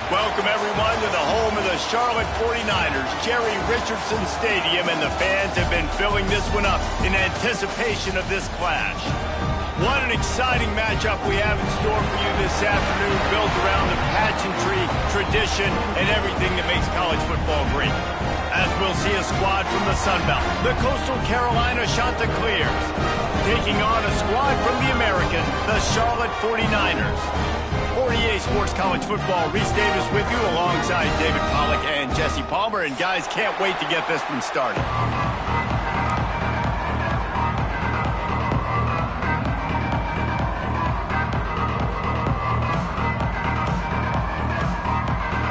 Welcome, everyone, to the home of the Charlotte 49ers, Jerry Richardson Stadium, and the fans have been filling this one up in anticipation of this clash. What an exciting matchup we have in store for you this afternoon, built around the pageantry, tradition, and everything that makes college football great. As we'll see a squad from the Sun Belt, the Coastal Carolina Chanticleers, taking on a squad from the American, the Charlotte 49ers. 48 Sports College Football, Reese Davis with you alongside David Pollack and Jesse Palmer. And guys, can't wait to get this one started.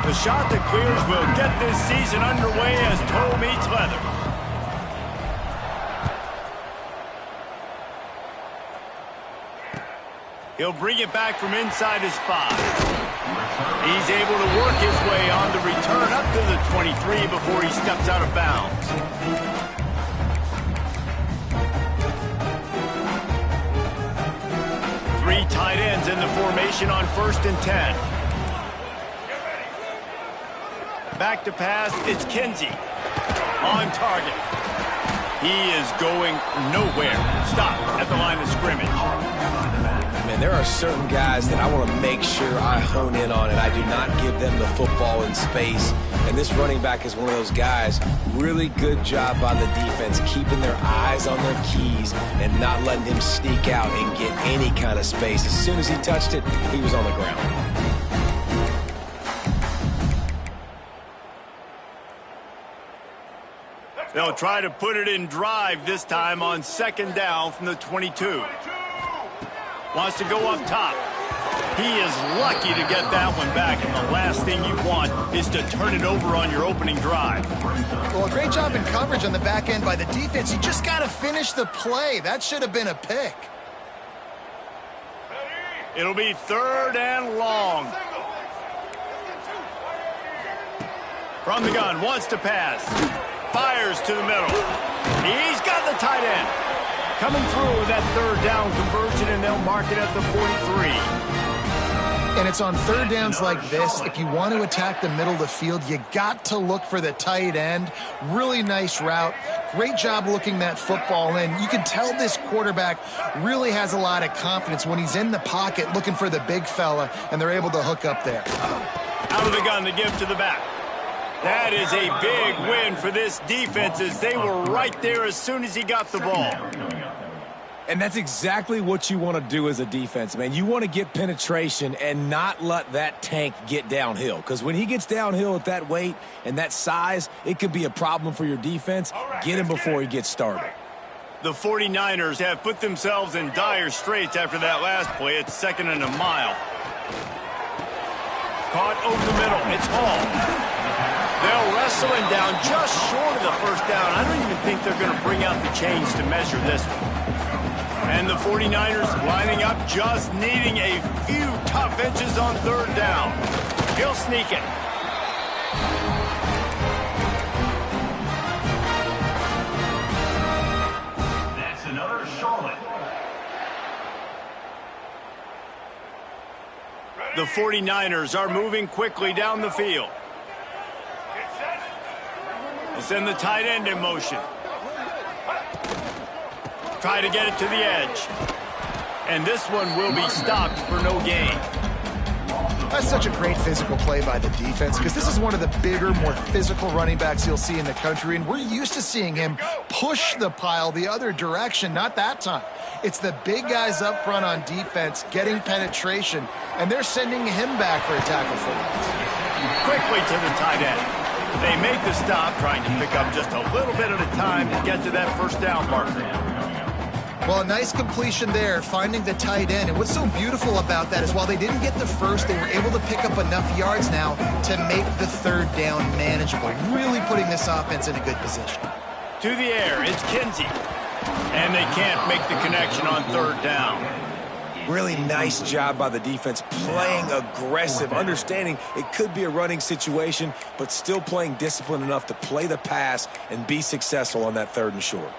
The Chanticleers will get this season underway as toe meets leather. He'll bring it back from inside his 5. He's able to work his way on the return up to the 23 before he steps out of bounds. Three tight ends in the formation on 1st and 10. Back to pass, it's Kinsey. On target. He is going nowhere. Stop at the line of scrimmage. Man, there are certain guys that I want to make sure I hone in on, and I do not give them the football in space. And this running back is one of those guys. Really good job by the defense, keeping their eyes on their keys and not letting him sneak out and get any kind of space. As soon as he touched it, he was on the ground. They'll try to put it in drive this time on 2nd down from the 22. Wants to go up top. He is lucky to get that one back, and the last thing you want is to turn it over on your opening drive. Well, a great job in coverage on the back end by the defense. You just got to finish the play. That should have been a pick. It'll be 3rd and long. From the gun, wants to pass. Fires to the middle. He's got the tight end. Coming through with that 3rd down conversion, and they'll mark it at the 43. And it's on 3rd downs like this. If you want to attack the middle of the field, you got to look for the tight end. Really nice route. Great job looking that football in. You can tell this quarterback really has a lot of confidence when he's in the pocket looking for the big fella, and they're able to hook up there. Out of the gun to give to the back. That is a big win for this defense, as they were right there as soon as he got the ball. And that's exactly what you want to do as a defense, man. You want to get penetration and not let that tank get downhill. Because when he gets downhill at that weight and that size, it could be a problem for your defense. Get him before he gets started. The 49ers have put themselves in dire straits after that last play. It's 2nd and a mile. Caught over the middle. It's Hall. They'll wrestle him down just short of the 1st down. I don't even think they're going to bring out the chains to measure this one. And the 49ers lining up, just needing a few tough inches on 3rd down. He'll sneak it. That's another Charlotte. The 49ers are moving quickly down the field. They send the tight end in motion. Try to get it to the edge. And this one will be stopped for no gain. That's such a great physical play by the defense, because this is one of the bigger, more physical running backs you'll see in the country, and we're used to seeing him push the pile the other direction. Not that time. It's the big guys up front on defense getting penetration, and they're sending him back for a tackle for it. Quickly to the tight end. They make the stop, trying to pick up just a little bit at a time to get to that 1st down marker. Well, a nice completion there, finding the tight end. And what's so beautiful about that is while they didn't get the first, they were able to pick up enough yards now to make the 3rd down manageable. Really putting this offense in a good position. To the air, it's Kinsey. And they can't make the connection on 3rd down. Really nice job by the defense, playing aggressive, understanding it could be a running situation, but still playing disciplined enough to play the pass and be successful on that 3rd and short.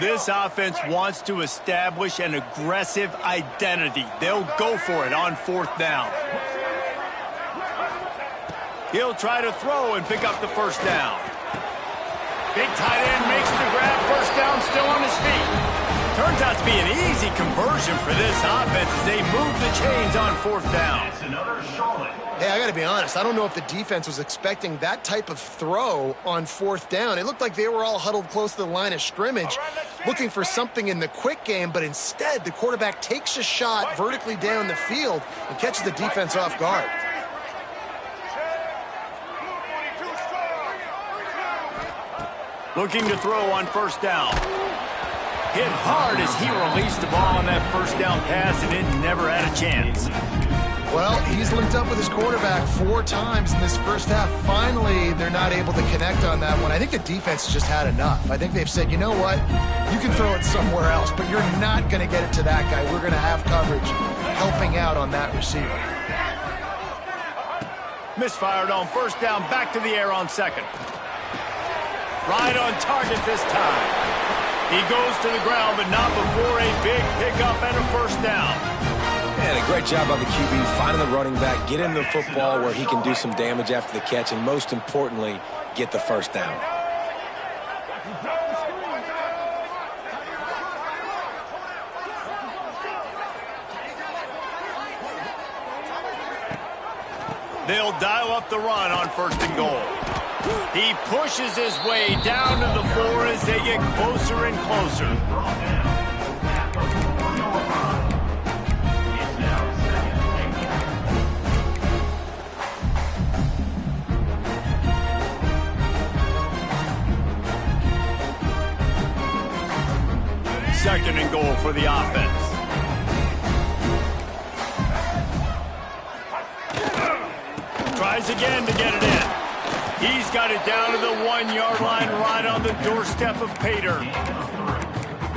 This offense wants to establish an aggressive identity. They'll go for it on 4th down. He'll try to throw and pick up the first down. Big tight end makes the grab. First down, still on his feet. Turns out to be an easy conversion for this offense as they move the chains on 4th down. Hey, I got to be honest. I don't know if the defense was expecting that type of throw on 4th down. It looked like they were all huddled close to the line of scrimmage, looking for something in the quick game, but instead the quarterback takes a shot vertically down the field and catches the defense off guard. Looking to throw on 1st down. Hit hard as he released the ball on that 1st down pass, and it never had a chance. Well, he's linked up with his quarterback 4 times in this first half. Finally, they're not able to connect on that one. I think the defense just had enough. I think they've said, you know what? You can throw it somewhere else, but you're not going to get it to that guy. We're going to have coverage helping out on that receiver. Misfired on 1st down, back to the air on 2nd. Right on target this time. He goes to the ground, but not before a big pickup and a 1st down. And a great job by the QB finding the running back, getting the football where he can do some damage after the catch, and most importantly, get the 1st down. They'll dial up the run on 1st and goal. He pushes his way down to the 4 as they get closer and closer. Second and goal for the offense. Tries again to get it in. He's got it down to the 1-yard line right on the doorstep of Pater.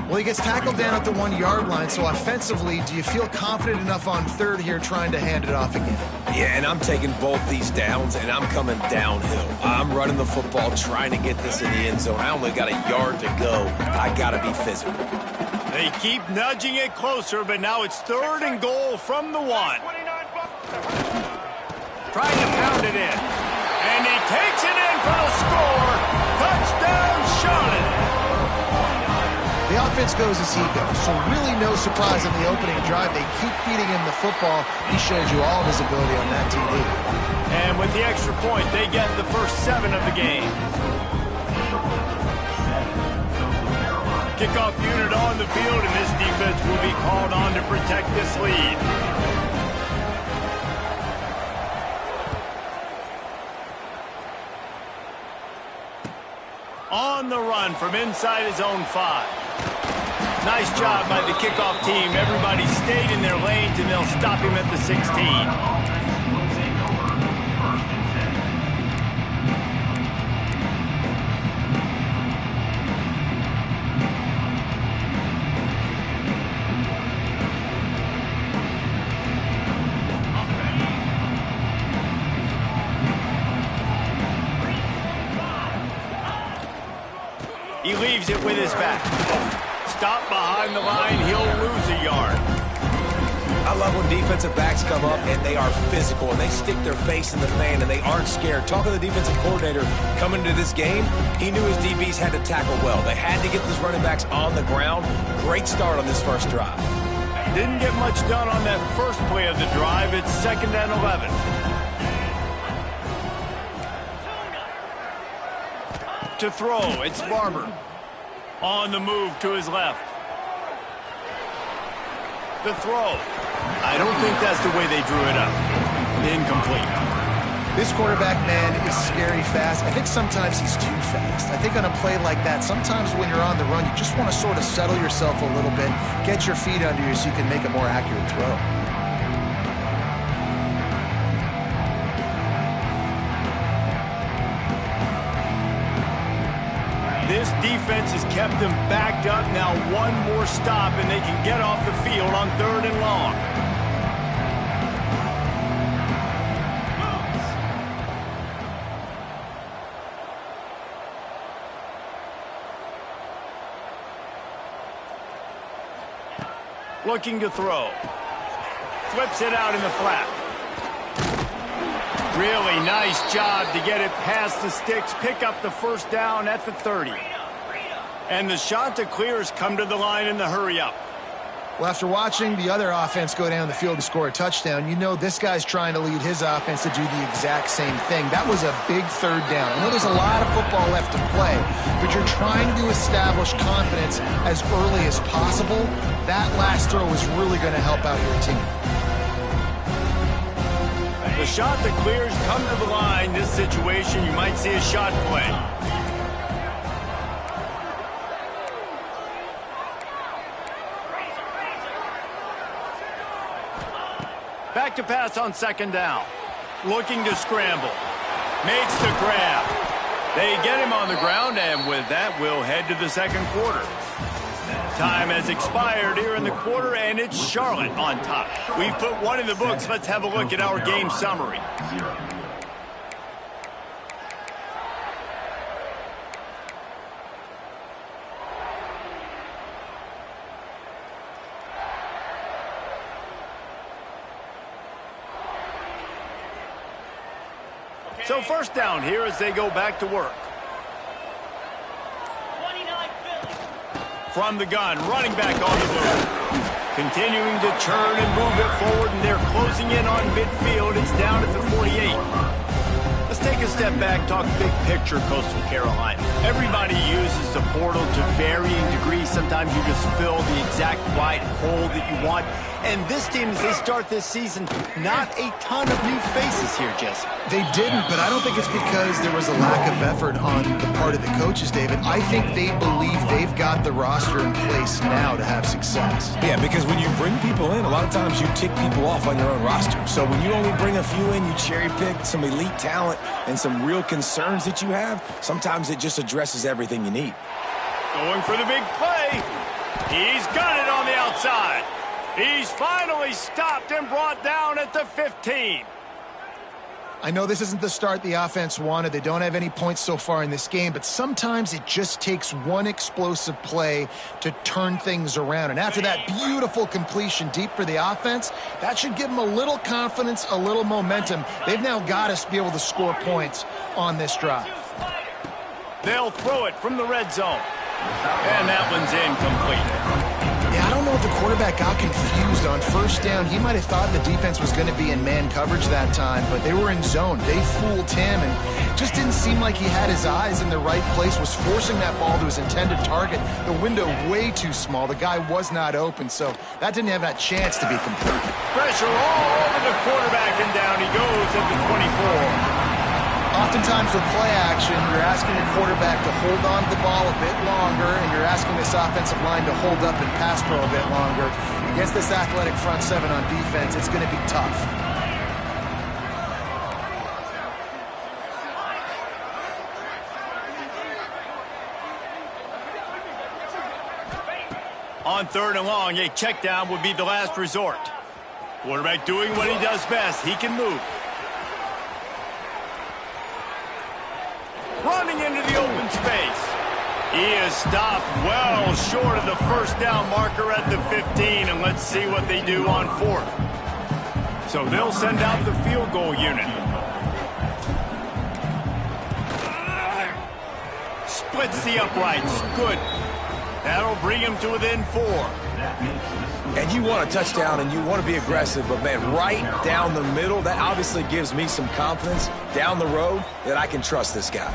Well, he gets tackled down at the 1-yard line, so offensively, do you feel confident enough on 3rd here trying to hand it off again? Yeah, and I'm taking both these downs, and I'm coming downhill. I'm running the football, trying to get this in the end zone. I only got a yard to go. I got to be physical. They keep nudging it closer, but now it's 3rd and goal from the 1. Trying to pound it in. And he takes it in for the score. Touchdown, Charlotte. The offense goes as he goes, so really no surprise on the opening drive. They keep feeding him the football. He showed you all of his ability on that TD. And with the extra point, they get the first 7 of the game. Kickoff unit on the field, and this defense will be called on to protect this lead. On the run from inside his own 5. Nice job by the kickoff team. Everybody stayed in their lanes, and they'll stop him at the 16. He leaves it with his back. Stop behind the line, he'll lose a yard. I love when defensive backs come up and they are physical and they stick their face in the fan and they aren't scared. Talking to the defensive coordinator coming into this game, he knew his DBs had to tackle well. They had to get those running backs on the ground. Great start on this first drive. Didn't get much done on that first play of the drive. It's 2nd and 11. To throw, it's Barber. On the move to his left. The throw. I don't think that's the way they drew it up. Incomplete. This quarterback, man, is scary fast. I think sometimes he's too fast. I think on a play like that, sometimes when you're on the run, you just want to sort of settle yourself a little bit, get your feet under you so you can make a more accurate throw. This defense has kept them backed up. Now 1 more stop, and they can get off the field on 3rd and long. looking to throw. Flips it out in the flat. Really nice job to get it past the sticks, pick up the first down at the 30. And the Chanticleers come to the line in the hurry-up. Well, after watching the other offense go down the field and score a touchdown, you know this guy's trying to lead his offense to do the exact same thing. That was a big third down. I know there's a lot of football left to play, but you're trying to establish confidence as early as possible. That last throw is really going to help out your team. The Chanticleers come to the line. This situation, you might see a shot play. Back to pass on second down. Looking to scramble. Makes the grab. They get him on the ground, and with that, we'll head to the second quarter. Time has expired here in the quarter, and it's Charlotte on top. We've put one in the books. Let's have a look at our game summary. So first down here as they go back to work. From the gun, running back on the move. Continuing to churn and move it forward, and they're closing in on midfield. It's down at the 48. Let's take a step back, talk big picture Coastal Carolina. Everybody uses the portal to varying degrees. Sometimes you just fill the exact wide hole that you want. And this team, as they start this season, not a ton of new faces here, Jesse. They didn't, but I don't think it's because there was a lack of effort on the part of the coaches, David. I think they believe they've got the roster in place now to have success. Yeah, because when you bring people in, a lot of times you tick people off on your own roster. So when you only bring a few in, you cherry pick some elite talent and some real concerns that you have, sometimes it just addresses everything you need. Going for the big play. He's got it on the outside. He's finally stopped and brought down at the 15. I know this isn't the start the offense wanted. They don't have any points so far in this game, but sometimes it just takes one explosive play to turn things around. And after that beautiful completion deep for the offense, that should give them a little confidence, a little momentum. They've now got to be able to score points on this drive. They'll throw it from the red zone. And that one's incomplete. Yeah, I don't know if the quarterback got confused on first down. He might have thought the defense was going to be in man coverage that time, but they were in zone. They fooled him, and just didn't seem like he had his eyes in the right place, was forcing that ball to his intended target. The window way too small. The guy was not open, so that didn't have that chance to be complete. Pressure all over the quarterback, and down he goes at the 24. Oftentimes with play action, you're asking the quarterback to hold on to the ball a bit longer, and you're asking this offensive line to hold up and pass pro a bit longer. Against this athletic front seven on defense, it's going to be tough. On third and long, a check down would be the last resort. Quarterback doing what he does best. He can move. Running into the open space. He is stopped well short of the first down marker at the 15, and let's see what they do on fourth. So they'll send out the field goal unit. Splits the uprights. Good. That'll bring him to within 4. And you want a touchdown and you want to be aggressive, but man, right down the middle, that obviously gives me some confidence down the road that I can trust this guy.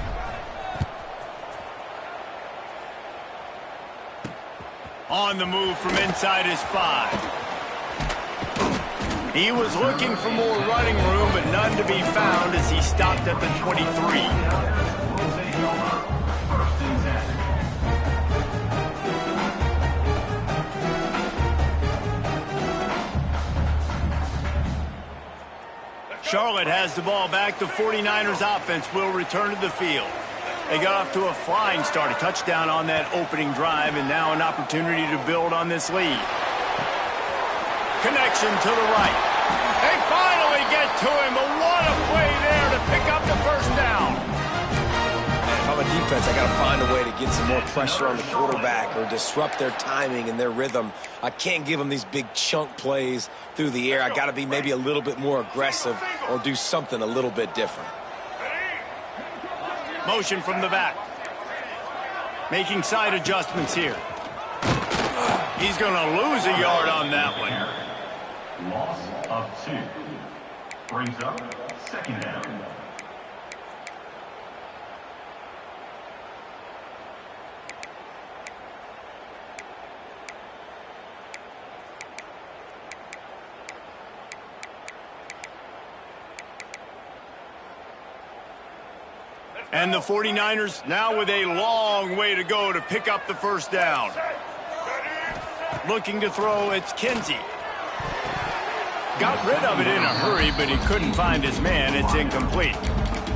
On the move from inside his 5. He was looking for more running room, but none to be found as he stopped at the 23. Charlotte has the ball back. The 49ers offense will return to the field. They got off to a flying start, a touchdown on that opening drive, and now an opportunity to build on this lead. Connection to the right. They finally get to him, but what a play there to pick up the first down. If I'm a defense, defense, I got to find a way to get some more pressure on the quarterback or disrupt their timing and their rhythm. I can't give them these big chunk plays through the air. I got to be maybe a little bit more aggressive or do something a little bit different. Motion from the back. Making side adjustments here. He's going to lose a yard on that one. Loss of 2. Brings up second down. And the 49ers now with a long way to go to pick up the first down. Looking to throw, it's Kinsey. Got rid of it in a hurry, but he couldn't find his man. It's incomplete.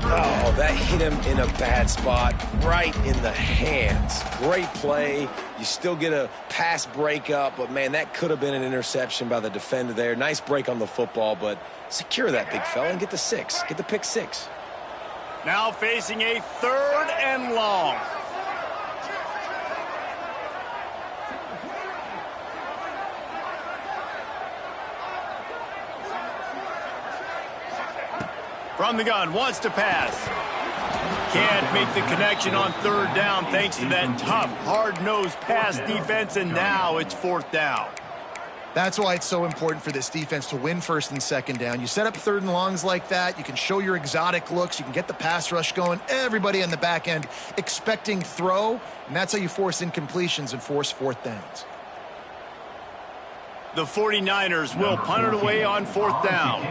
Oh, that hit him in a bad spot, right in the hands. Great play. You still get a pass breakup, but, man, that could have been an interception by the defender there. Nice break on the football, but secure that big fella and get the 6. Get the pick 6. Now facing a 3rd and long. From the gun, wants to pass. Can't make the connection on 3rd down thanks to that tough, hard-nosed pass defense, and now it's 4th down. That's why it's so important for this defense to win 1st and 2nd down. You set up 3rd and longs like that, you can show your exotic looks, you can get the pass rush going, everybody on the back end expecting throw, and that's how you force incompletions and force 4th downs. The 49ers will punt it away on 4th down.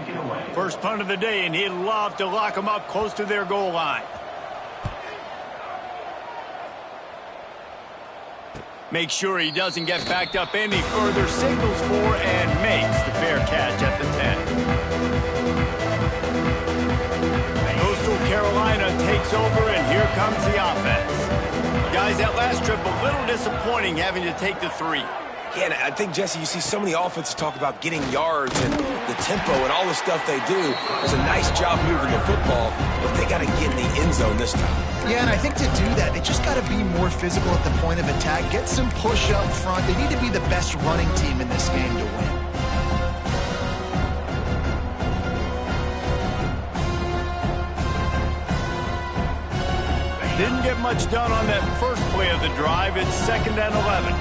First punt of the day, and he'd love to lock them up close to their goal line. Make sure he doesn't get backed up any further, signals for and makes the fair catch at the 10. Coastal Carolina takes over, and here comes the offense. Guys, that last trip a little disappointing having to take the 3. Yeah, and I think, Jesse, you see so many offenses talk about getting yards and the tempo and all the stuff they do. It's a nice job moving the football, but they got to get in the end zone this time. Yeah, and I think to do that, they just got to be more physical at the point of attack, get some push up front. They need to be the best running team in this game to win. Didn't get much done on that first play of the drive. It's 2nd and 11.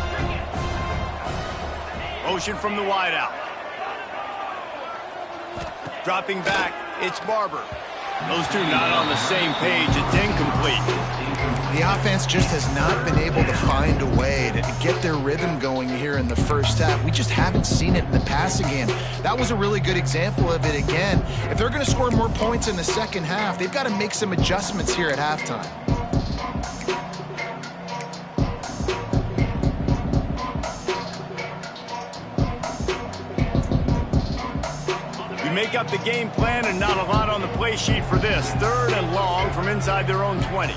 Motion from the wideout. Dropping back, it's Barber. Those two not on the same page. It's incomplete. The offense just has not been able to find a way to get their rhythm going here in the first half. We just haven't seen it in the passing game. That was a really good example of it again. If they're going to score more points in the second half, they've got to make some adjustments here at halftime. Make up the game plan and not a lot on the play sheet for this. 3rd and long from inside their own 20.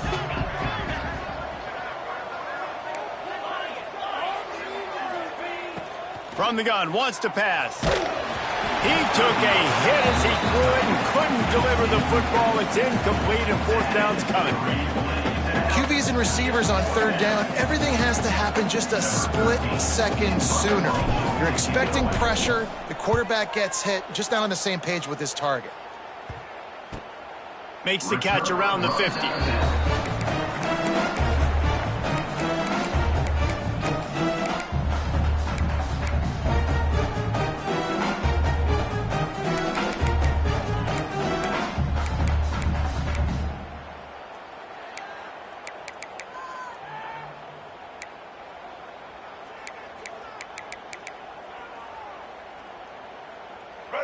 From the gun, wants to pass. He took a hit as he threw it and couldn't deliver the football. It's incomplete and 4th down's coming. QBs and receivers on 3rd down, everything has to happen just a split second sooner. You're expecting pressure, the quarterback gets hit, just not on the same page with his target. Makes the catch around the 50.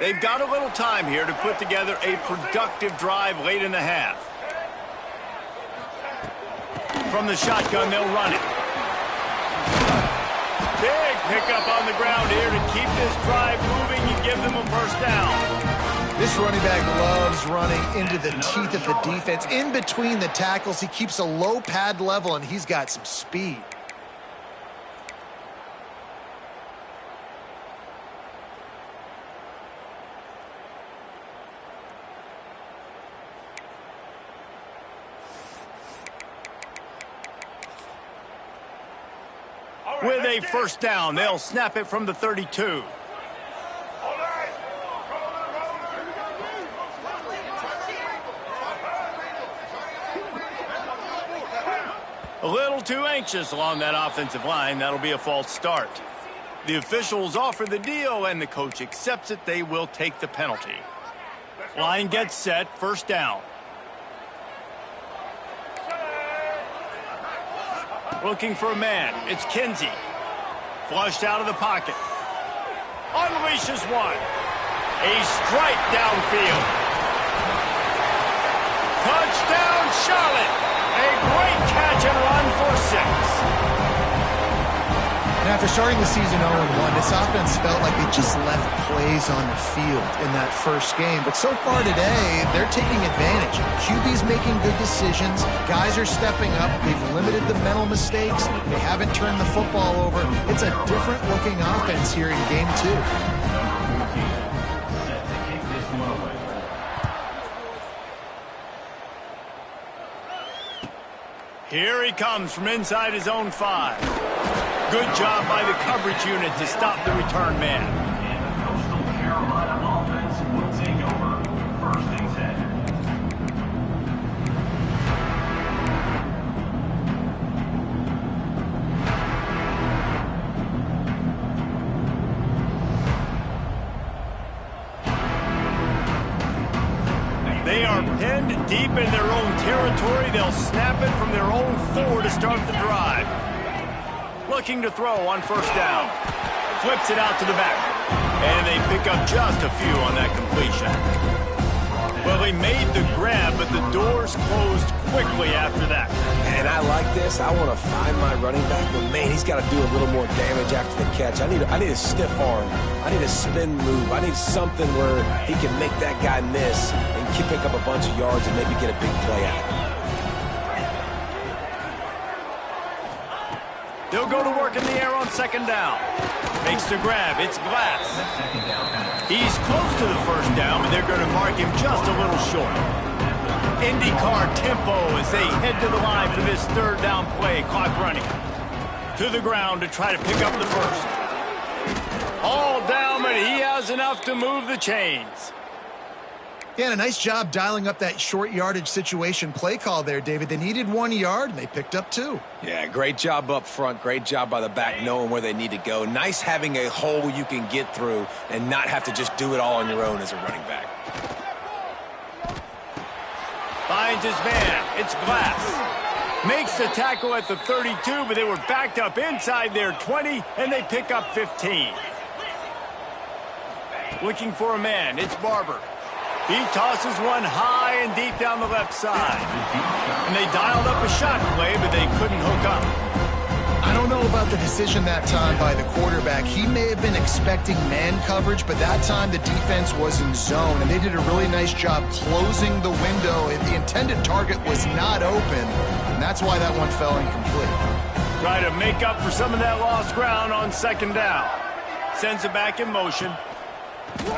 They've got a little time here to put together a productive drive late in the half. From the shotgun, they'll run it. Big pickup on the ground here to keep this drive moving and give them a first down. This running back loves running into the teeth of the defense. In between the tackles, he keeps a low pad level, and he's got some speed. With a first down, they'll snap it from the 32. A little too anxious along that offensive line. That'll be a false start. The officials offer the deal, and the coach accepts it. They will take the penalty. Line gets set, first down. Looking for a man. It's Kinsey. Flushed out of the pocket. Unleashes one. A strike downfield. Touchdown, Charlotte. A great catch and run for 6. And after starting the season 0-1, this offense felt like they just left plays on the field in that first game. But so far today, they're taking advantage. QB's making good decisions. Guys are stepping up. They've limited the mental mistakes. They haven't turned the football over. It's a different-looking offense here in Game 2. Here he comes from inside his own 5. Good job by the coverage unit to stop the return man. And the Coastal Carolina offense will take over. First and 10. They are pinned deep in their own territory. They'll snap it from their own 4 to start the drive. Looking to throw on first down. Flips it out to the back. And they pick up just a few on that completion. Well, he made the grab, but the doors closed quickly after that. And I like this. I want to find my running back, but man, he's got to do a little more damage after the catch. I need a stiff arm. I need a spin move. I need something where he can make that guy miss and pick up a bunch of yards and maybe get a big play out of it. They'll go to work in the air on second down. Makes the grab. It's Glass. He's close to the first down, but they're going to mark him just a little short. IndyCar tempo as they head to the line for this third down play. Clock running. To the ground to try to pick up the first. All down, but he has enough to move the chains. Yeah, and a nice job dialing up that short yardage situation play call there, David. They needed 1 yard, and they picked up 2. Yeah, great job up front. Great job by the back knowing where they need to go. Nice having a hole you can get through and not have to just do it all on your own as a running back. Finds his man. It's Glass. Makes the tackle at the 32, but they were backed up inside their 20, and they pick up 15. Looking for a man. It's Barber. He tosses one high and deep down the left side. And they dialed up a shot play, but they couldn't hook up. I don't know about the decision that time by the quarterback. He may have been expecting man coverage, but that time the defense was in zone, and they did a really nice job closing the window. The intended target was not open, and that's why that one fell incomplete. Try to make up for some of that lost ground on second down. Sends it back in motion.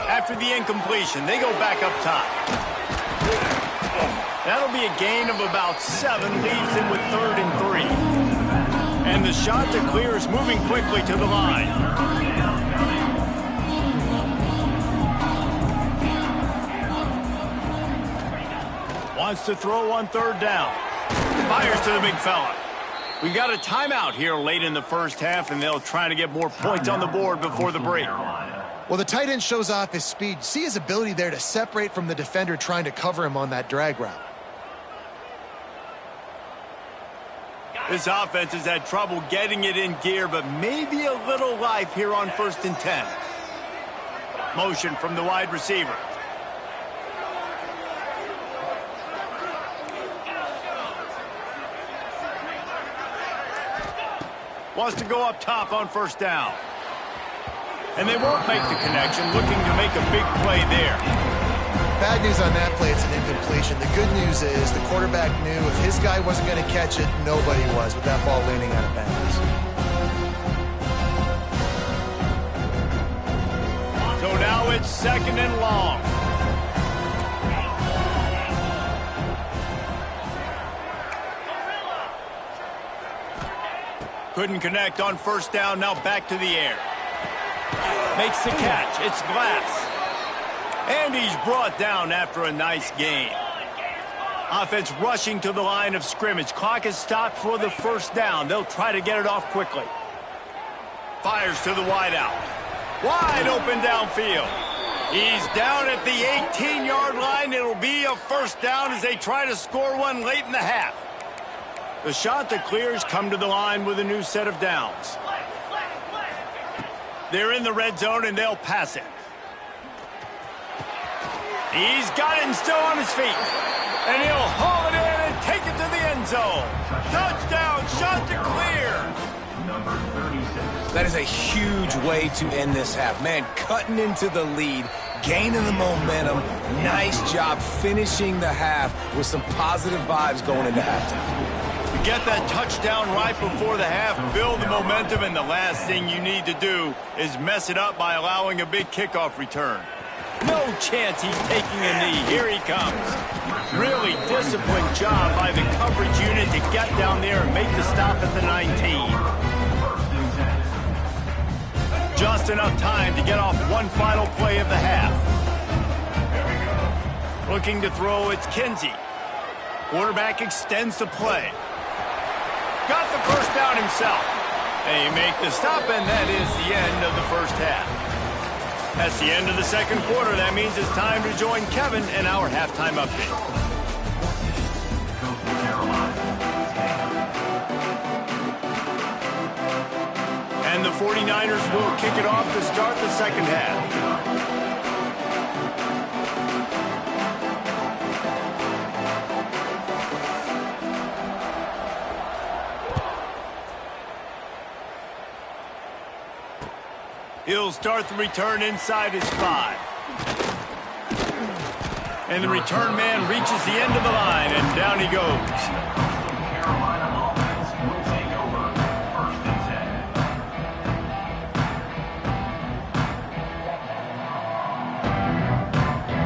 After the incompletion, they go back up top. That'll be a gain of about 7, leaves him with 3rd and 3. And the shot to clear is moving quickly to the line. Wants to throw on 3rd down. Fires to the big fella. We got a timeout here late in the first half, and they'll try to get more points on the board before the break. Well, the tight end shows off his speed. See his ability there to separate from the defender trying to cover him on that drag route. This offense has had trouble getting it in gear, but maybe a little life here on 1st and 10. Motion from the wide receiver. Wants to go up top on 1st down. And they won't make the connection, looking to make a big play there. Bad news on that play, it's an incompletion. The good news is the quarterback knew if his guy wasn't going to catch it, nobody was with that ball landing out of bounds. So now it's 2nd and long. Couldn't connect on first down. Now back to the air. Makes the catch. It's Glass. And he's brought down after a nice gain. Offense rushing to the line of scrimmage. Clock is stopped for the first down. They'll try to get it off quickly. Fires to the wideout. Wide open downfield. He's down at the 18-yard line. It'll be a first down as they try to score one late in the half. The Chanticleers come to the line with a new set of downs. They're in the red zone, and they'll pass it. He's got it and still on his feet. And he'll haul it in and take it to the end zone. Touchdown, Chanticleer. Number 36. That is a huge way to end this half. Man, cutting into the lead, gaining the momentum. Nice job finishing the half with some positive vibes going into halftime. Get that touchdown right before the half, build the momentum, and the last thing you need to do is mess it up by allowing a big kickoff return. No chance he's taking a knee. Here he comes. Really disciplined job by the coverage unit to get down there and make the stop at the 19. Just enough time to get off one final play of the half. Looking to throw, it's Kinsey. Quarterback extends the play. Got the first down himself. They make the stop, and that is the end of the first half. That's the end of the second quarter. That means it's time to join Kevin in our halftime update. And the 49ers will kick it off to start the second half. He'll start the return inside his 5. And the return man reaches the end of the line, and down he goes. Carolina offense will take over. First and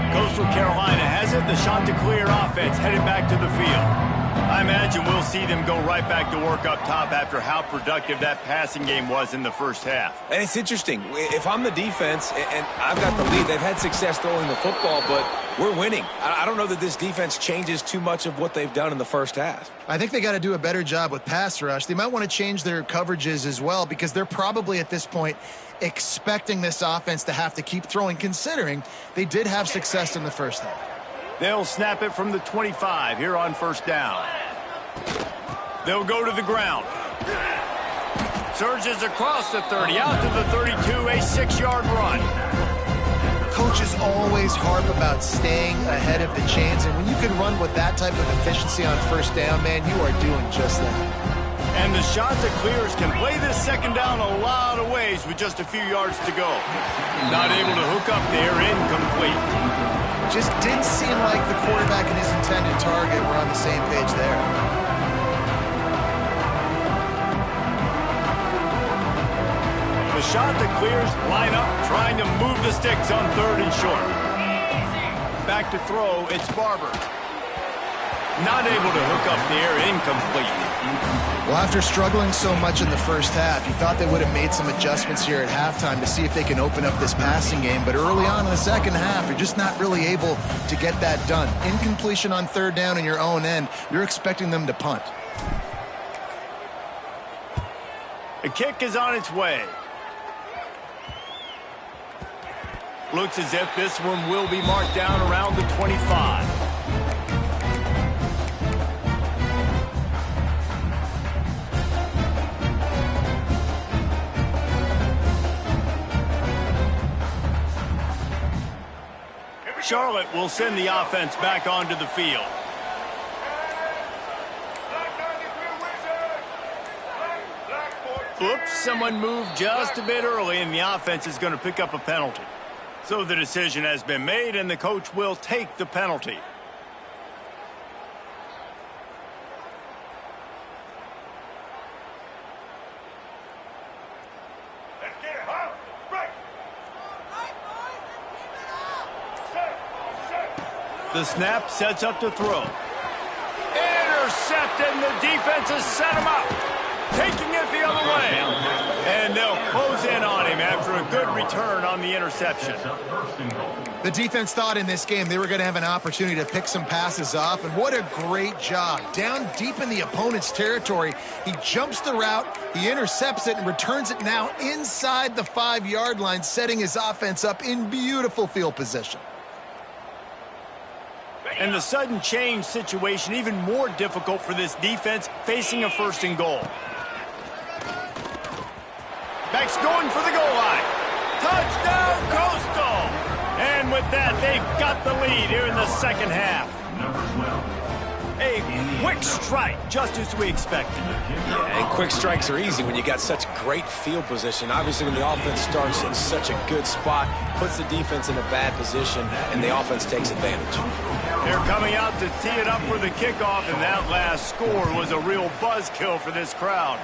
10. Coastal Carolina has it. The Chanticleer offense headed back to the field. I imagine we'll see them go right back to work up top after how productive that passing game was in the first half. And it's interesting. If I'm the defense and I've got the lead, they've had success throwing the football, but we're winning. I don't know that this defense changes too much of what they've done in the first half. I think they got to do a better job with pass rush. They might want to change their coverages as well because they're probably at this point expecting this offense to have to keep throwing, considering they did have success in the first half. They'll snap it from the 25 here on first down. They'll go to the ground. Surges across the 30, out to the 32, a 6-yard run. Coaches always harp about staying ahead of the chains, and when you can run with that type of efficiency on first down, man, you are doing just that. And the Chanticleers can play this second down a lot of ways with just a few yards to go. Not able to hook up there, incomplete. Just didn't seem like the quarterback and his intended target were on the same page there. The Chanticleers line up, trying to move the sticks on third and short. Back to throw, it's Barber. Not able to hook up there, incomplete. Well, after struggling so much in the first half, you thought they would have made some adjustments here at halftime to see if they can open up this passing game. But early on in the second half, you're just not really able to get that done. Incompletion on third down in your own end, you're expecting them to punt. The kick is on its way. Looks as if this one will be marked down around the 25. Charlotte will send the offense back onto the field. Oops, someone moved just a bit early, and the offense is going to pick up a penalty. So the decision has been made, and the coach will take the penalty. The snap sets up to throw. Intercepted, and the defense has set him up. Taking it the other way. And they'll close in on him after a good return on the interception. The defense thought in this game they were going to have an opportunity to pick some passes off, and what a great job. Down deep in the opponent's territory, he jumps the route, he intercepts it, and returns it now inside the 5-yard line, setting his offense up in beautiful field position. And the sudden change situation even more difficult for this defense facing a 1st and goal. Beck's going for the goal line. Touchdown, Coastal! And with that, they've got the lead here in the second half. A quick strike, just as we expected. Yeah, and quick strikes are easy when you got such great field position. Obviously, when the offense starts in such a good spot, puts the defense in a bad position, and the offense takes advantage. They're coming out to tee it up for the kickoff, and that last score was a real buzzkill for this crowd.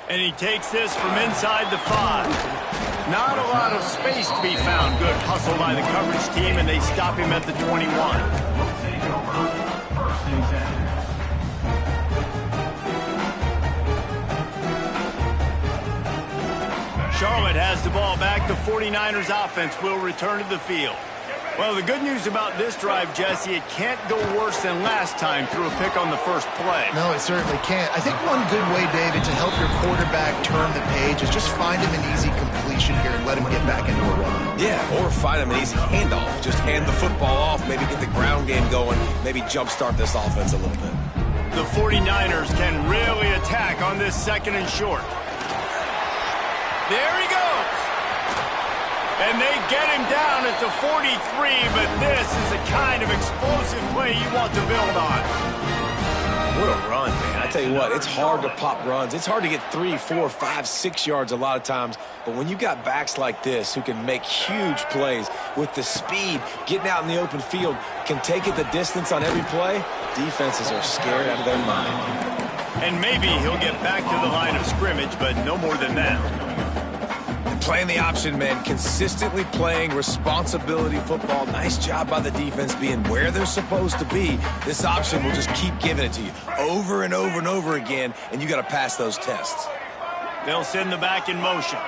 And he takes this from inside the 5. Not a lot of space to be found. Good hustle by the coverage team, and they stop him at the 21. Charlotte has the ball back. The 49ers offense will return to the field. Well, the good news about this drive, Jesse, it can't go worse than last time through a pick on the first play. No, it certainly can't. I think one good way, David, to help your quarterback turn the page is just find him an easy completion here and let him get back into a rhythm. Yeah, or find him an easy handoff. Just hand the football off, maybe get the ground game going, maybe jumpstart this offense a little bit. The 49ers can really attack on this 2nd and short. There he goes. And they get him down at the 43, but this is the kind of explosive play you want to build on. What a run, man. I tell you what, it's hard to pop runs. It's hard to get 3, 4, 5, 6 yards a lot of times. But when you got backs like this who can make huge plays with the speed, getting out in the open field, can take it the distance on every play, defenses are scared out of their mind. And maybe he'll get back to the line of scrimmage, but no more than that. Playing the option, man, consistently playing responsibility football. Nice job by the defense being where they're supposed to be. This option will just keep giving it to you over and over and over again, and you got to pass those tests. They'll send the back in motion.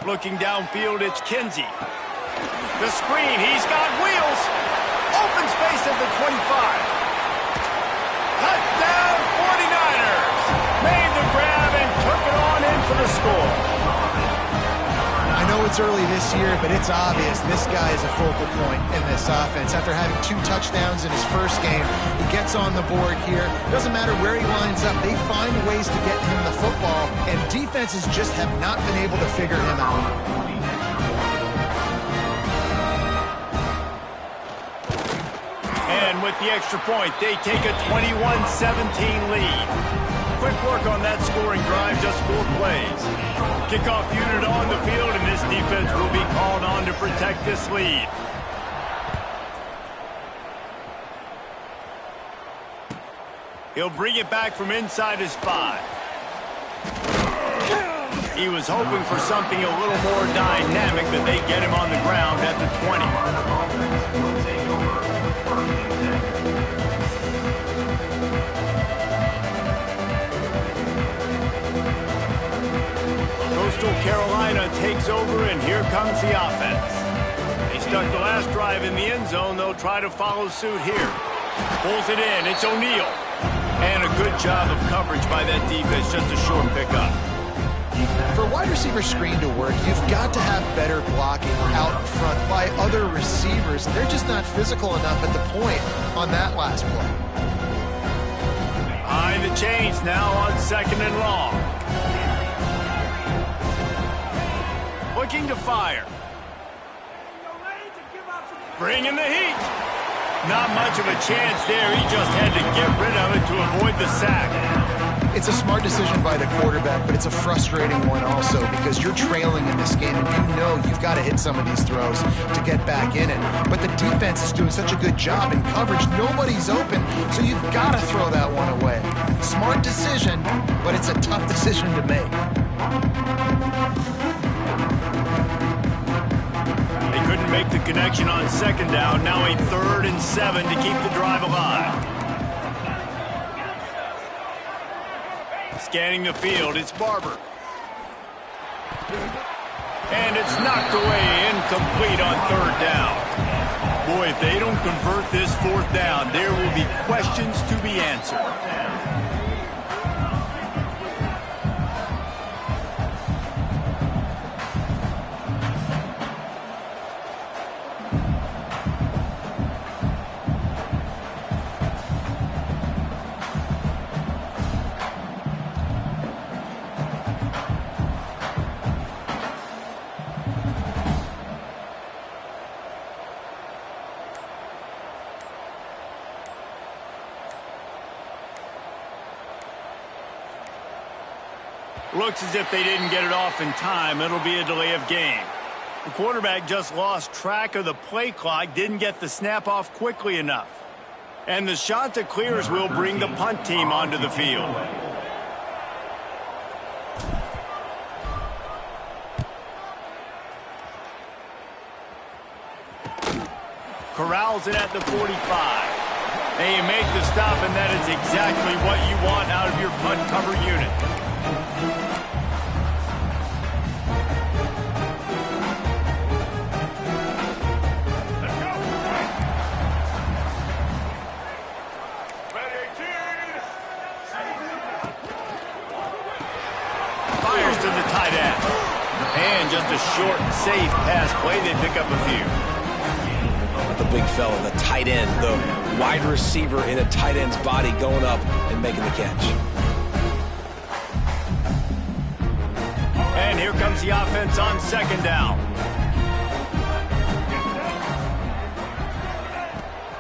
Looking downfield, it's Kinsey. The screen, he's got wheels. Open space at the 25. Touchdown, 49ers. Made the grab and took it on in for the score. I know it's early this year, but it's obvious this guy is a focal point in this offense. After having 2 touchdowns in his first game, he gets on the board here. Doesn't matter where he lines up, they find ways to get him the football, and defenses just have not been able to figure him out. And with the extra point, they take a 21-17 lead. Quick work on that scoring drive, just 4 plays. Kickoff unit on the field, and this defense will be called on to protect this lead. He'll bring it back from inside his 5. He was hoping for something a little more dynamic, but they get him on the ground at the 20. Coastal Carolina takes over, and here comes the offense. They stuck the last drive in the end zone. They'll try to follow suit here. Pulls it in. It's O'Neal. And a good job of coverage by that defense. Just a short pickup. For a wide receiver screen to work, you've got to have better blocking out in front by other receivers. They're just not physical enough at the point on that last play. Behind the chains now on 2nd and long. Looking to fire. Bringing the heat. Not much of a chance there. He just had to get rid of it to avoid the sack. It's a smart decision by the quarterback, but it's a frustrating one also because you're trailing in this game and you know you've got to hit some of these throws to get back in it. But the defense is doing such a good job in coverage. Nobody's open, so you've got to throw that one away. Smart decision, but it's a tough decision to make. They couldn't make the connection on 2nd down. Now a 3rd and 7 to keep the drive alive. Scanning the field, it's Barber. And it's knocked away, incomplete on third down. Boy, if they don't convert this fourth down, there will be questions to be answered. Looks as if they didn't get it off in time. It'll be a delay of game. The quarterback just lost track of the play clock, didn't get the snap off quickly enough. And the shot that clears will bring the punt team onto the field. Corrals it at the 45. And you make the stop, and that is exactly what you want out of your punt cover unit. Fires to the tight end. And just a short, safe pass play. They pick up a few. The big fella, the tight end, the wide receiver in a tight end's body going up and making the catch. And here comes the offense on second down.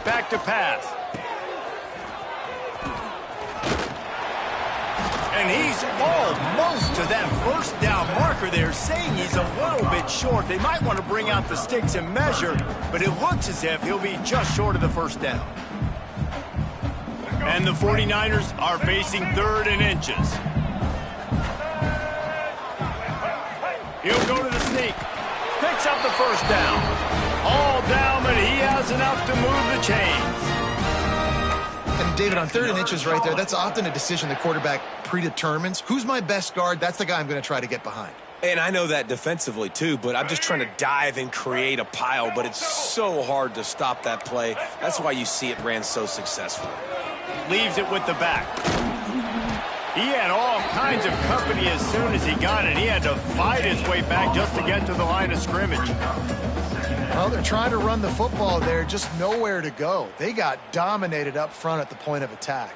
Back to pass. And he's almost to that first down marker. They're saying he's a little bit short. They might want to bring out the sticks and measure, but it looks as if he'll be just short of the first down. And the 49ers are facing third and inches. He'll go to the sneak. Picks up the first down. All down, but he has enough to move the chains. And David, on third and inches right there, that's often a decision the quarterback predetermines. Who's my best guard? That's the guy I'm going to try to get behind. And I know that defensively too, but I'm just trying to dive and create a pile, but it's so hard to stop that play. That's why you see it ran so successfully. Leaves it with the back. He had all kinds of company as soon as he got it. He had to fight his way back just to get to the line of scrimmage. Well, they're trying to run the football there, just nowhere to go. They got dominated up front at the point of attack.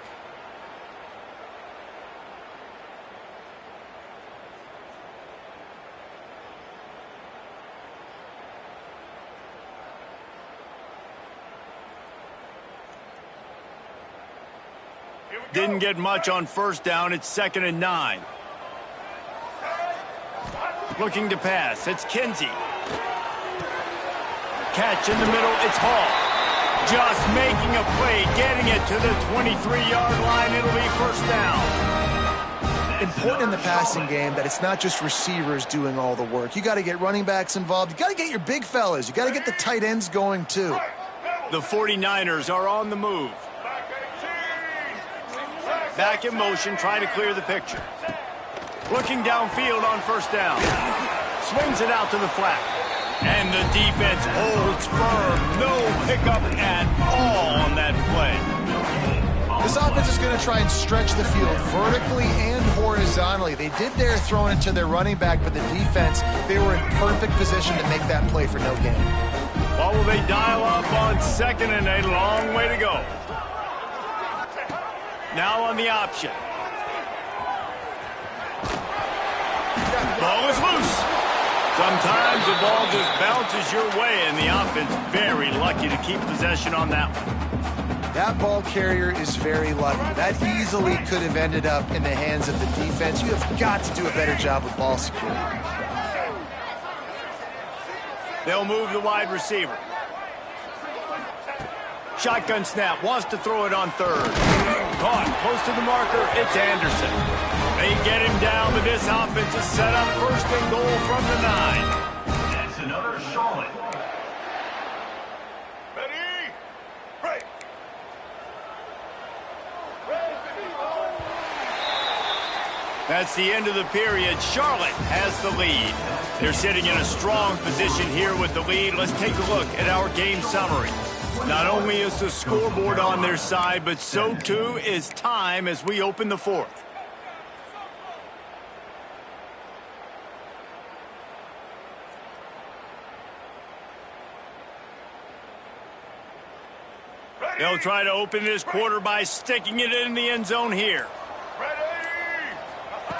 Didn't get much on first down. It's 2nd and 9. Looking to pass. It's Kinsey. Catch in the middle. It's Hall. Just making a play, getting it to the 23-yard line. It'll be first down. Important in the passing game that it's not just receivers doing all the work. You got to get running backs involved. You got to get your big fellas. You got to get the tight ends going too. The 49ers are on the move. Back in motion, trying to clear the picture. Looking downfield on first down. Swings it out to the flat. And the defense holds firm. No pickup at all on that play. This offense is going to try and stretch the field vertically and horizontally. They did their throwing it to their running back, but the defense, they were in perfect position to make that play for no gain. Well, will they dial up on 2nd and 8? Long way to go. Now on the option. Ball is loose. Sometimes the ball just bounces your way, and the offense very lucky to keep possession on that one. That ball carrier is very lucky. That easily could have ended up in the hands of the defense. You have got to do a better job with ball security. They'll move the wide receiver. Shotgun snap, wants to throw it on third. Caught, close to the marker, it's Anderson. They get him down, but this offense is set up 1st and goal from the 9. It's another Charlotte. Ready? Break. That's the end of the period. Charlotte has the lead. They're sitting in a strong position here with the lead. Let's take a look at our game summary. Not only is the scoreboard on their side, but so too is time as we open the fourth. They'll try to open this quarter by sticking it in the end zone here.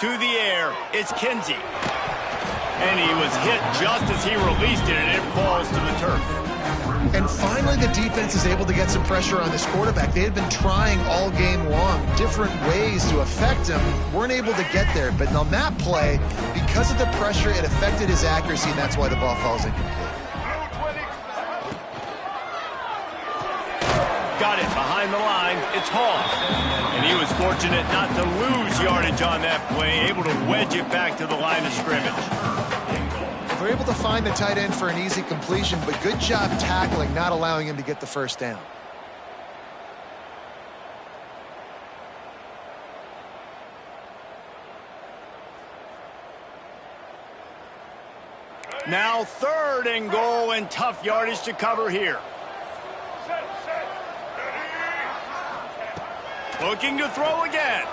To the air, it's Kinsey. And he was hit just as he released it, and it falls to the turf. And finally, the defense is able to get some pressure on this quarterback. They had been trying all game long, different ways to affect him. Weren't able to get there. But on that play, because of the pressure, it affected his accuracy, and that's why the ball falls in. Got it behind the line. It's Hall. And he was fortunate not to lose yardage on that play, able to wedge it back to the line of scrimmage. They're able to find the tight end for an easy completion, but good job tackling, not allowing him to get the first down. Now 3rd and goal, and tough yardage to cover here. Looking to throw again.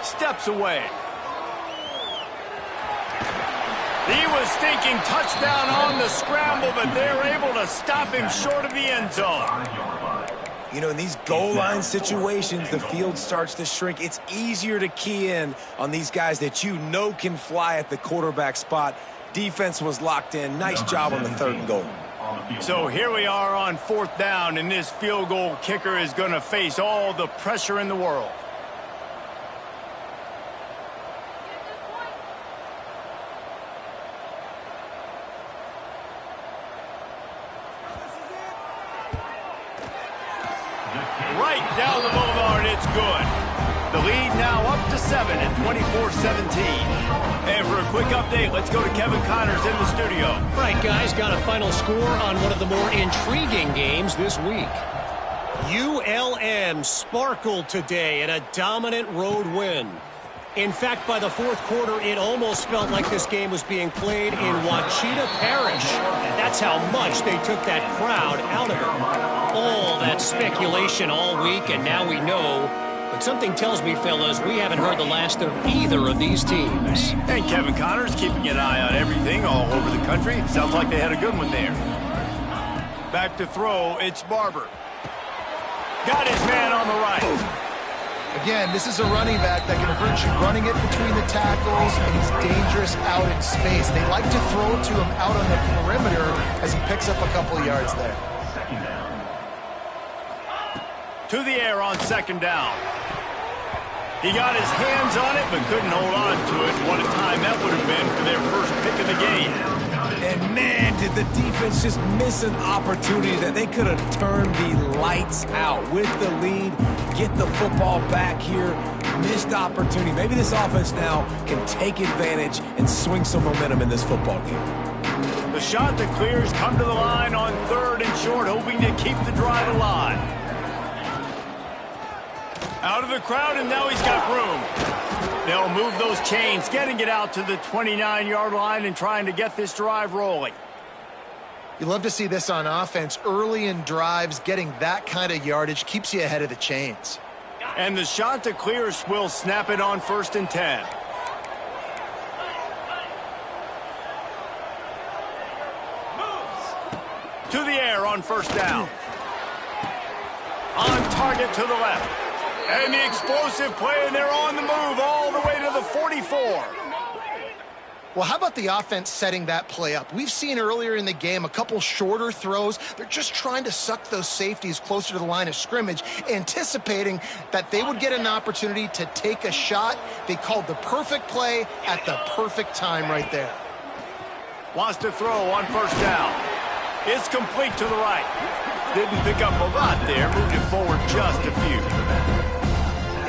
Steps away. He was thinking touchdown on the scramble, but they're able to stop him short of the end zone. You know, in these goal line situations, the field starts to shrink. It's easier to key in on these guys that you know can fly at the quarterback spot. Defense was locked in. Nice job on the 3rd and goal. So here we are on 4th down, and this field goal kicker is going to face all the pressure in the world. Right down the boulevard, it's good. The lead now up to 7 at 24-17. And for a quick update, let's go to Kevin Connors in the studio. Right, guys, got a final score on one of the more intriguing games this week. ULM sparkled today in a dominant road win. In fact, by the 4th quarter, it almost felt like this game was being played in Ouachita Parish. That's how much they took that crowd out of it. All that speculation all week, and now we know. But something tells me, fellas, we haven't heard the last of either of these teams. And Kevin Connors keeping an eye on everything all over the country. Sounds like they had a good one there. Back to throw, it's Barber. Got his man on the right. Again, this is a running back that can hurt you, running it between the tackles, and he's dangerous out in space. They like to throw it to him out on the perimeter as he picks up a couple of yards there. To the air on 2nd down. He got his hands on it, but couldn't hold on to it. What a time that would have been for their first pick of the game. And man, did the defense just miss an opportunity that they could have turned the lights out with the lead, get the football back here. Missed opportunity. Maybe this offense now can take advantage and swing some momentum in this football game. The shot that clears come to the line on 3rd and short, hoping to keep the drive alive. Out of the crowd, and now he's got room. They'll move those chains, getting it out to the 29-yard line and trying to get this drive rolling. You love to see this on offense. Early in drives, getting that kind of yardage keeps you ahead of the chains. And the shot to clear will snap it on 1st and 10. To the air on 1st down. On target to the left. And the explosive play, and they're on the move all the way to the 44. Well, how about the offense setting that play up? We've seen earlier in the game a couple shorter throws. They're just trying to suck those safeties closer to the line of scrimmage, anticipating that they would get an opportunity to take a shot. They called the perfect play at the perfect time right there. Wants to throw on 1st down. It's complete to the right. Didn't pick up a lot there, moved it forward just a few.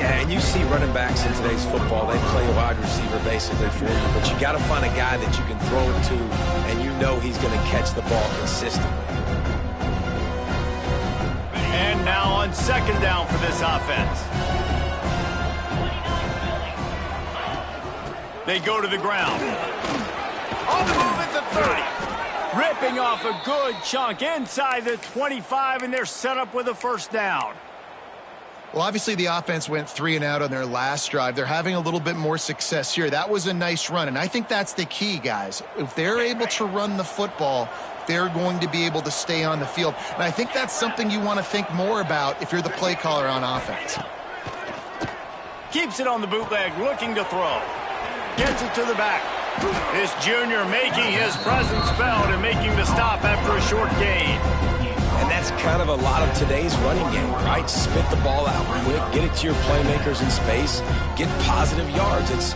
Yeah, and you see running backs in today's football, they play a wide receiver basically for you, but you got to find a guy that you can throw it to, and you know he's going to catch the ball consistently. And now on 2nd down for this offense. They go to the ground. On the move at the 30. Ripping off a good chunk inside the 25, and they're set up with a first down. Well, obviously the offense went 3 and out on their last drive. They're having a little bit more success here. That was a nice run, and I think that's the key, guys. If they're able to run the football, they're going to be able to stay on the field. And I think that's something you want to think more about if you're the play caller on offense. Keeps it on the bootleg, looking to throw. Gets it to the back. This junior making his presence felt and making the stop after a short gain. And that's kind of a lot of today's running game, right? Spit the ball out quick, get it to your playmakers in space, get positive yards. It's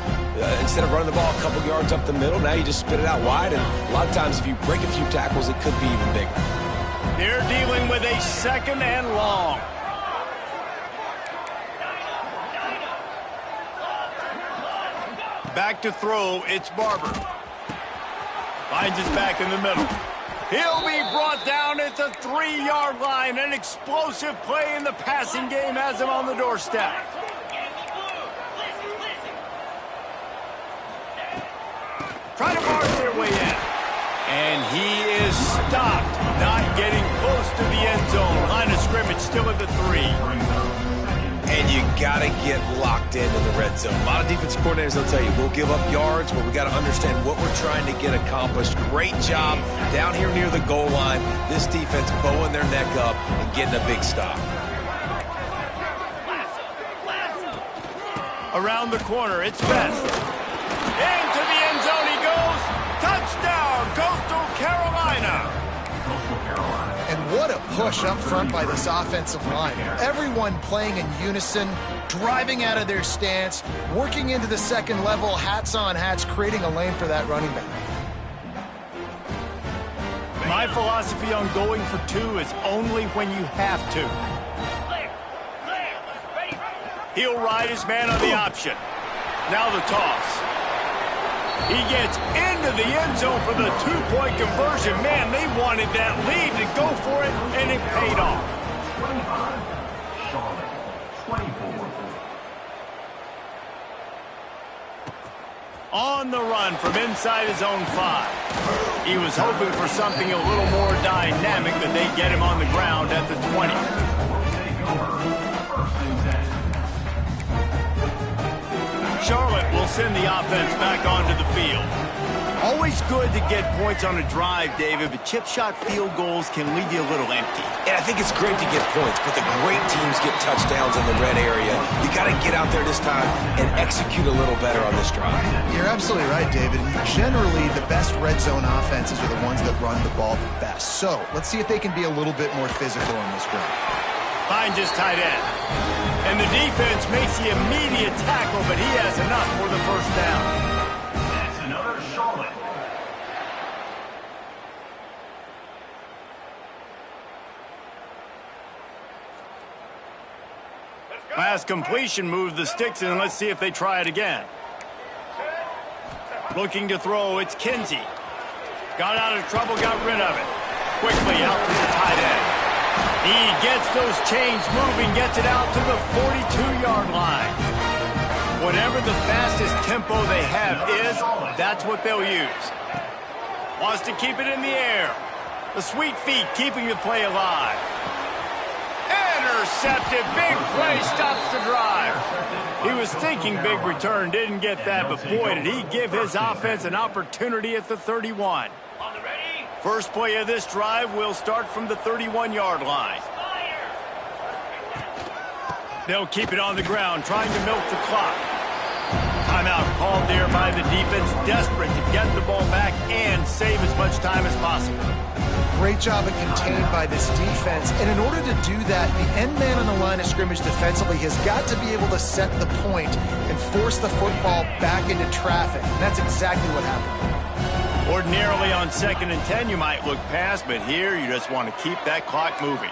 instead of running the ball a couple yards up the middle, now you just spit it out wide. And a lot of times if you break a few tackles, it could be even bigger. They're dealing with a second and long. Back to throw, it's Barber. Finds his back in the middle. He'll be brought down at the 3-yard line. An explosive play in the passing game has him on the doorstep. Try to barge their way in. And he is stopped, not getting close to the end zone. Line of scrimmage still at the 3. And you got to get locked in the red zone. A lot of defensive coordinators, they'll tell you, we'll give up yards, but we got to understand what we're trying to get accomplished. Great job down here near the goal line. This defense bowing their neck up and getting a big stop. Around the corner, it's Best. Into the end zone he goes. Touchdown, Coastal Carolina. And what a push up front by this offensive line. Everyone playing in unison, driving out of their stance, working into the second level, hats on hats, creating a lane for that running back. My philosophy on going for 2 is only when you have to. He'll ride his man on the option. Now the toss. He gets into the end zone for the 2-point conversion. Man, they wanted that lead to go for it, and it paid off. 25, Charlotte, 24. On the run from inside his own 5. He was hoping for something a little more dynamic, that they get him on the ground at the 20. Charlotte will send the offense back onto the field. Always good to get points on a drive, David, but chip shot field goals can leave you a little empty. And I think it's great to get points, but the great teams get touchdowns in the red area. You got to get out there this time and execute a little better on this drive. You're absolutely right, David. Generally, the best red zone offenses are the ones that run the ball the best. So let's see if they can be a little bit more physical on this drive. Finds his tight end. And the defense makes the immediate tackle, but he has enough for the first down. That's another Charlotte. Pass completion moves the sticks in. Let's see if they try it again. Looking to throw, it's Kinsey. Got out of trouble, got rid of it. Quickly out to the tight end. He gets those chains moving, gets it out to the 42-yard line. Whatever the fastest tempo they have is, that's what they'll use. Wants to keep it in the air. The sweet feet keeping the play alive. Intercepted. Big play stops the drive. He was thinking big return, didn't get that, but boy, did he give his offense an opportunity at the 31. First play of this drive will start from the 31-yard line. They'll keep it on the ground, trying to milk the clock. Timeout called there by the defense, desperate to get the ball back and save as much time as possible. Great job of contained by this defense. And in order to do that, the end man on the line of scrimmage defensively has got to be able to set the point and force the football back into traffic. And that's exactly what happened. Ordinarily on 2nd and 10, you might look past, but here you just want to keep that clock moving.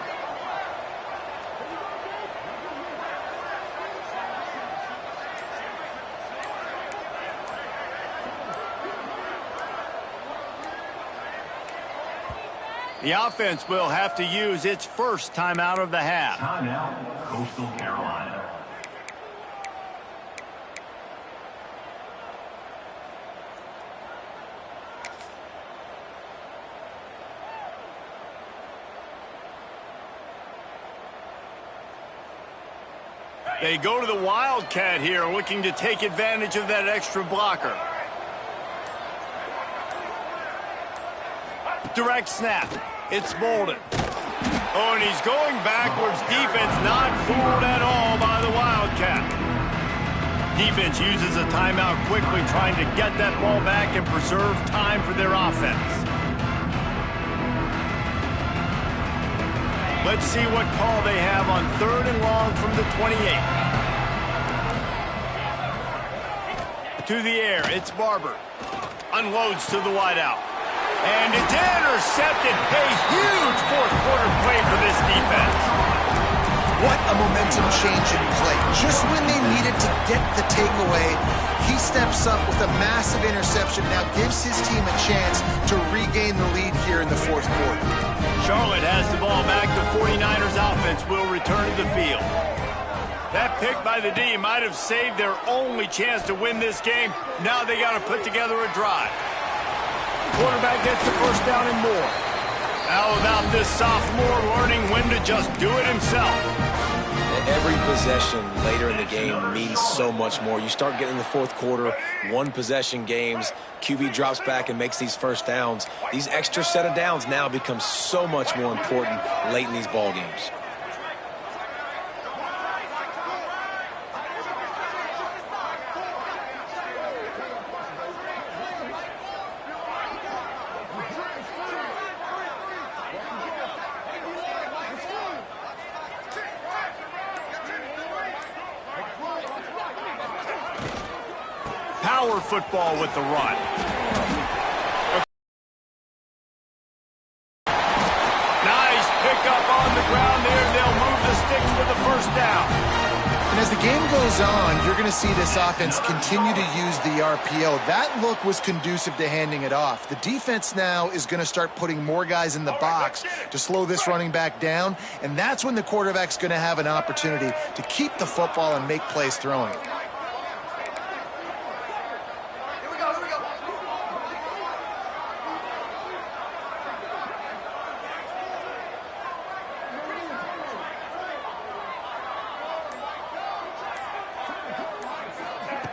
The offense will have to use its first timeout of the half. Timeout, Coastal Carolina. They go to the Wildcat here, looking to take advantage of that extra blocker. Direct snap. It's Bolden. Oh, and he's going backwards. Defense not fooled at all by the Wildcat. Defense uses a timeout quickly, trying to get that ball back and preserve time for their offense. Let's see what call they have on 3rd and long from the 28. To the air, it's Barber. Unloads to the wideout. And it's intercepted. A huge fourth-quarter play for this defense. What a momentum change in play. Just when they needed to get the takeaway, he steps up with a massive interception, now gives his team a chance to regain the lead here in the fourth quarter. Charlotte has the ball back. The 49ers offense will return to the field. That pick by the D might have saved their only chance to win this game. Now they got to put together a drive. Quarterback gets the first down and more. How about this sophomore learning when to just do it himself? Every possession later in the game means so much more. You start getting the fourth quarter, one-possession games, QB drops back and makes these first downs. These extra set of downs now become so much more important late in these ball games. Power football with the run. Nice pickup on the ground there. They'll move the sticks for the first down. And as the game goes on, you're going to see this offense continue to use the RPO. That look was conducive to handing it off. The defense now is going to start putting more guys in the box to slow this running back down, and that's when the quarterback's going to have an opportunity to keep the football and make plays throwing it.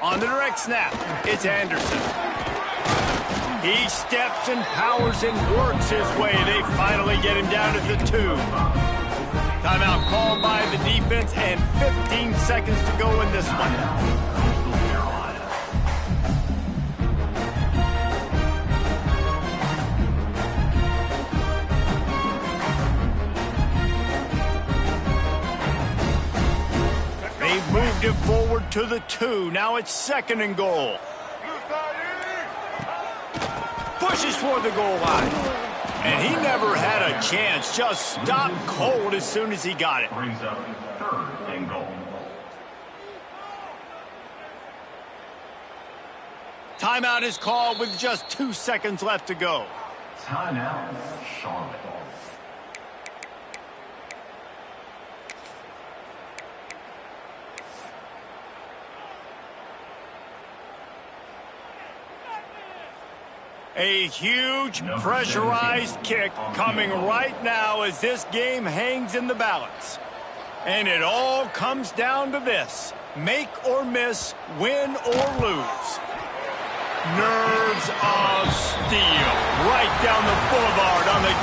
On the direct snap, it's Anderson. He steps and powers and works his way. They finally get him down to the 2. Timeout called by the defense and 15 seconds to go in this one. They've moved it forward to the 2. Now it's 2nd and goal. Pushes for the goal line. And he never had a chance. Just stopped cold as soon as he got it. Brings up 3rd and goal. Timeout is called with just 2 seconds left to go. Timeout, Charlotte. A huge pressurized kick coming right now as this game hangs in the balance. And it all comes down to this: make or miss, win or lose. Nerves of steel right down the boulevard on the